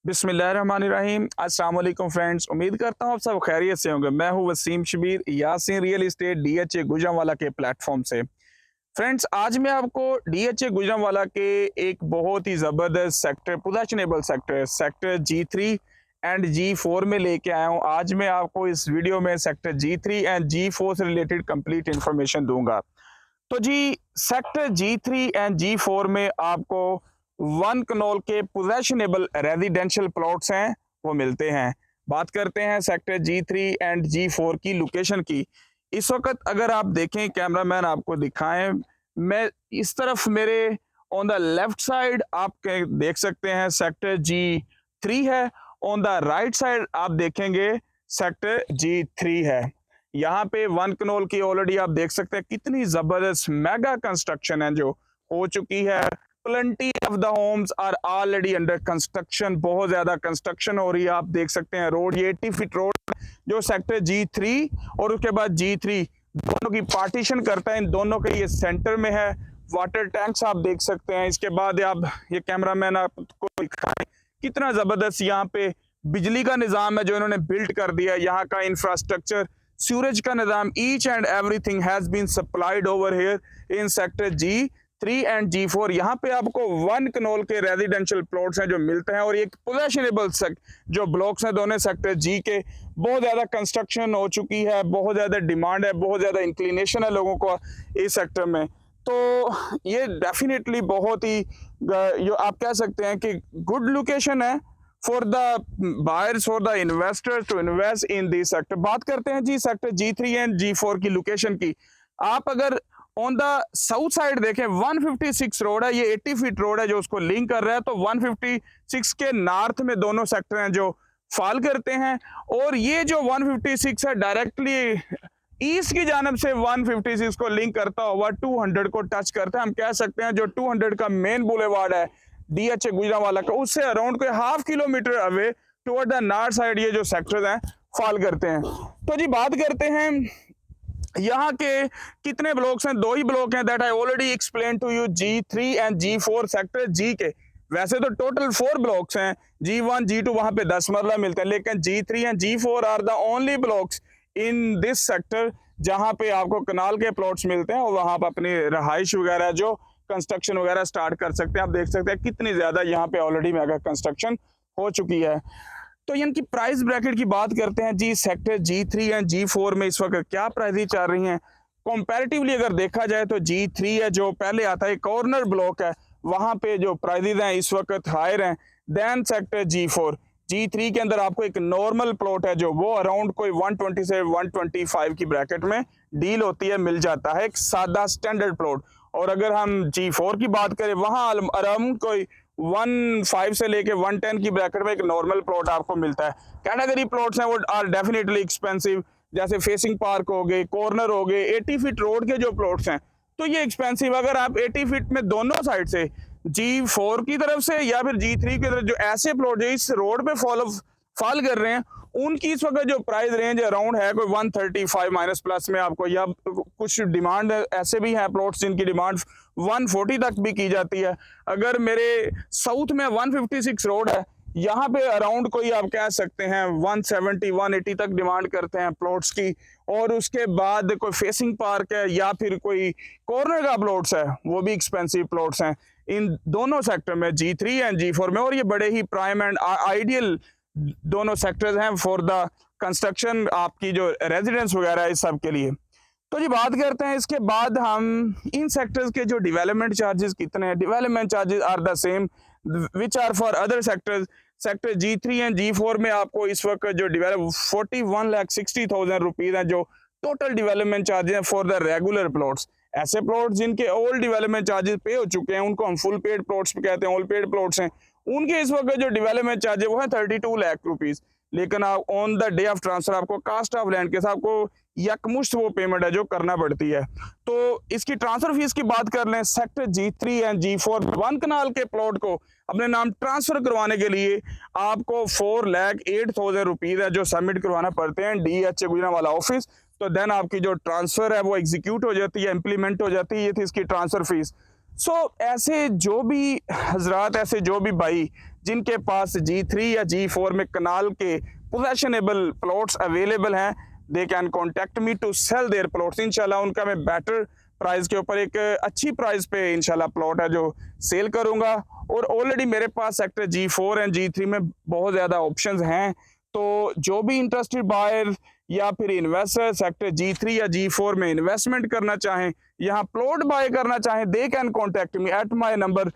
बिस्मिल्लाहिर्रहमानिर्रहीम। अस्सलाम वालेकुम फ्रेंड्स, उम्मीद करता हूँ आप सब खैरियत से होंगे। मैं हूँ Waseem Shabbir Yasin real estate DHA Gujranwala के प्लेटफॉर्म से। फ्रेंड्स, आज मैं आपको डीएचए गुजरांवाला के एक बहुत ही ज़बरदस्त sector, possessionable sector G3 and G4 में लेके आया हूँ। आज मैं आपको इस वीडियो में सेक्टर G3 एंड G4 से रिलेटेड कंप्लीट इंफॉर्मेशन दूंगा। तो जी, सेक्टर G3 एंड G4 में आपको 1 करोड़ के पोजेशनेबल रेजिडेंशियल प्लॉट्स हैं, वो मिलते हैं। बात करते हैं सेक्टर G3 एंड G4 की लोकेशन की। इस वक्त अगर आप देखें, कैमरामैन आपको दिखाएं, मैं इस तरफ मेरे ऑन द लेफ्ट साइड आप देख सकते हैं सेक्टर G3 है, ऑन द राइट साइड आप देखेंगे सेक्टर G3 है। यहाँ पे 1 करोड़ की ऑलरेडी आप देख सकते हैं कितनी जबरदस्त मेगा कंस्ट्रक्शन है जो हो चुकी है। Plenty of the homes are already under construction, बहुत ज्यादा कंस्ट्रक्शन हो रही है। आप देख सकते हैं रोड, ये 80 फीट रोड जो सेक्टर G3 और उसके बाद G3 दोनों की पार्टीशन करता है, इन दोनों के ये सेंटर में है। वाटर टैंक्स आप देख सकते हैं। इसके बाद आप ये कैमरामैन आपको दिखाएं कितना जबरदस्त यहाँ पे बिजली का निज़ाम है जो इन्होंने बिल्ड कर दिया। यहाँ का इंफ्रास्ट्रक्चर, सूरज का निज़ाम, each and everything has been supplied over here in sector G3 and G4। यहाँ पे आपको 1 करोड़ के रेजिडेंशियल प्लॉट्स हैं जो मिलते हैं, और ये पोजेशनेबल जो ब्लॉक्स हैं दोनों सेक्टर G के। बहुत ज़्यादा कंस्ट्रक्शन हो चुकी है, बहुत ज़्यादा डिमांड है, बहुत ज़्यादा इंक्लिनेशन है लोगों को इस सेक्टर में। तो ये डेफिनेटली बहुत ही जो आप कह सकते हैं कि गुड लोकेशन है for the buyers, for the investors to invest in this sector. बात करते हैं जी सेक्टर G3 एंड G4 की लोकेशन की। आप अगर ऑन द साउथ साइड देखें, 156 रोड है, ये 80 फीट रोड है जो उसको लिंक कर रहा है। तो 156 के नॉर्थ में दोनों सेक्टर हैं जो फॉल करते हैं, और ये जो 156 है डायरेक्टली ईस्ट की जानब से 156 को लिंक करता हुआ 200 को टच करता है। हम कह सकते हैं जो 200 का मेन बुलेवार्ड है डीएचए गुजरांवाला का, उससे अराउंड कोई ½ kilometre away toward the north side ये जो सेक्टर्स हैं फॉल करते हैं। तो जी, बात करते हैं यहाँ के कितने ब्लॉक्स हैं। 2 ही ब्लॉक हैं, that I already explain to you, G3 and G4 sector G के। वैसे तो टोटल 4 ब्लॉक्स हैं, G1 G2 वहां पे 10 मरला मिलते हैं, लेकिन G3 and G4 are the only blocks in this sector जहां पे आपको कनाल के प्लॉट्स मिलते हैं, और वहां पर अपनी रहाइश वगैरह जो कंस्ट्रक्शन वगैरह स्टार्ट कर सकते हैं। आप देख सकते हैं कितनी ज्यादा यहाँ पे ऑलरेडी मेगा कंस्ट्रक्शन हो चुकी है। तो इनकी प्राइस ब्रैकेट की बात करते हैं जी, सेक्टर G3 एंड G4 में इस वक्त क्या प्राइस चल रही हैं। कंपैरेटिवली अगर देखा जाए तो G3 है जो पहले आता है, कॉर्नर ब्लॉक है, वहां पे जो प्राइजेज हैं इस वक्त हायर हैं देन सेक्टर G4। G3 के अंदर आपको एक नॉर्मल प्लॉट है जो वो अराउंड कोई 120 से 125 की ब्रैकेट में डील होती है, मिल जाता है, एक सादा स्टैंडर्ड प्लॉट। और अगर हम G4 की बात करें, वहां अराउंड कोई 15 से लेके 110 की ब्रैकेट में एक नॉर्मल प्लॉट आपको मिलता है। कैटेगरी प्लॉट्स हैं वो आर डेफिनेटली एक्सपेंसिव, जैसे फेसिंग पार्क हो गए, कॉर्नर हो गए, 80 फीट रोड के जो प्लॉट्स हैं तो ये एक्सपेंसिव। अगर आप 80 फीट में दोनों साइड से G4 की तरफ से या फिर G3 की तरफ जो ऐसे प्लॉट जो इस रोड पे फॉल कर रहे हैं, उनकी इस वक्त जो प्राइस रेंज अराउंड है कोई 135 माइनस प्लस में आपको, या कुछ डिमांड ऐसे भी हैं प्लॉट्स जिनकी डिमांड 140 तक भी की जाती है। अगर मेरे साउथ में 156 रोड है, यहाँ पे अराउंड कोई आप कह सकते हैं 170 180 तक डिमांड करते हैं प्लॉट्स की। और उसके बाद कोई फेसिंग पार्क है या फिर कोई कॉर्नर का प्लॉट्स है, वो भी एक्सपेंसिव प्लॉट्स हैं इन दोनों सेक्टर में, G3 एंड G4 में। और ये बड़े ही प्राइम एंड आइडियल दोनों सेक्टर्स हैं फॉर द कंस्ट्रक्शन, आपकी जो रेजिडेंस वगैरह है इस सब के लिए। तो जी, बात करते हैं इसके बाद हम इन सेक्टर्स के जो डेवलपमेंट चार्जेस कितने हैं। Development charges are the same which are for other sectors. Sector G3 and G4 में आपको इस वक्त जो 41,60,000 रुपीज है जो टोटल डेवलपमेंट चार्जेस हैं फॉर द रेगुलर प्लॉट्स। ऐसे प्लॉट्स जिनके ऑल डेवलपमेंट चार्जेस पे हो चुके हैं उनको हम फुल पेड प्लॉट्स कहते हैं, ऑल पेड प्लॉट्स हैं, उनके इस वक्त जो डेवलपमेंट चार्ज है वो है 32 लाख रुपीज। लेकिन आप on the day of transfer आपको कास्ट ऑफ लैंड के साथ आपको यकमुश्त वो पेमेंट है जो करना पड़ती है। तो इसकी ट्रांसफर फीस की बात कर लें, सेक्टर G3 एंड G4 1 कनाल के प्लॉट को अपने नाम ट्रांसफर करवाने के लिए आपको 4,08,000 रुपीज है जो सबमिट करवाना पड़ते हैं डीएचए गुजरांवाला ऑफिस। तो देन आपकी जो ट्रांसफर है वो एग्जीक्यूट हो जाती है, इंप्लीमेंट हो जाती है। ये थी इसकी ट्रांसफर फीस। ऐसे जो भी हजरात, ऐसे जो भी भाई जिनके पास G3 या G4 में कनाल के पोजेशनेबल प्लॉट्स अवेलेबल हैं, they can contact me to sell their plots. इंशाल्लाह उनका मैं बेटर प्राइस के ऊपर एक अच्छी प्राइस पे इंशाल्लाह प्लॉट है जो सेल करूंगा। और ऑलरेडी मेरे पास सेक्टर G4 एंड G3 में बहुत ज़्यादा ऑप्शंस हैं, तो जो भी इंटरेस्टेड बायर या फिर इन्वेस्टर सेक्टर G3 या G4 में इन्वेस्टमेंट करना चाहें, यहाँ प्लॉट बाय करना चाहें, दे can contact me at my number